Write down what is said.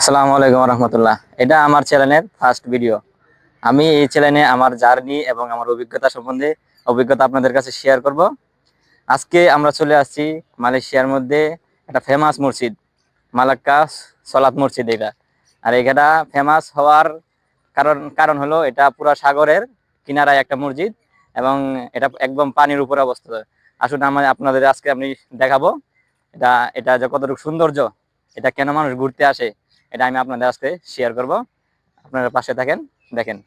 আসসালামু আলাইকুম রহমতুল্লাহ। এটা আমার চ্যানেলের ফার্স্ট ভিডিও। আমি এই চ্যানেলে আমার জার্নি এবং আমার অভিজ্ঞতা সম্বন্ধে অভিজ্ঞতা আপনাদের কাছে শেয়ার করব। আজকে আমরা চলে আসছি মালয়েশিয়ার মধ্যে একটা ফেমাস মসজিদ, মালাক্কা সলাত মসজিদ। এটা আর এটা ফেমাস হওয়ার কারণ হলো এটা পুরা সাগরের কিনারায় একটা মসজিদ এবং এটা একদম পানির উপরে অবস্থিত। আসুন আপনাদের আজকে আমি দেখাবো এটা এটা যে কতটুকু সৌন্দর্য, এটা কেন মানুষ ঘুরতে আসে, এটা আমি আপনাদের আজকে শেয়ার করব। আপনারা পাশে থাকেন, দেখেন।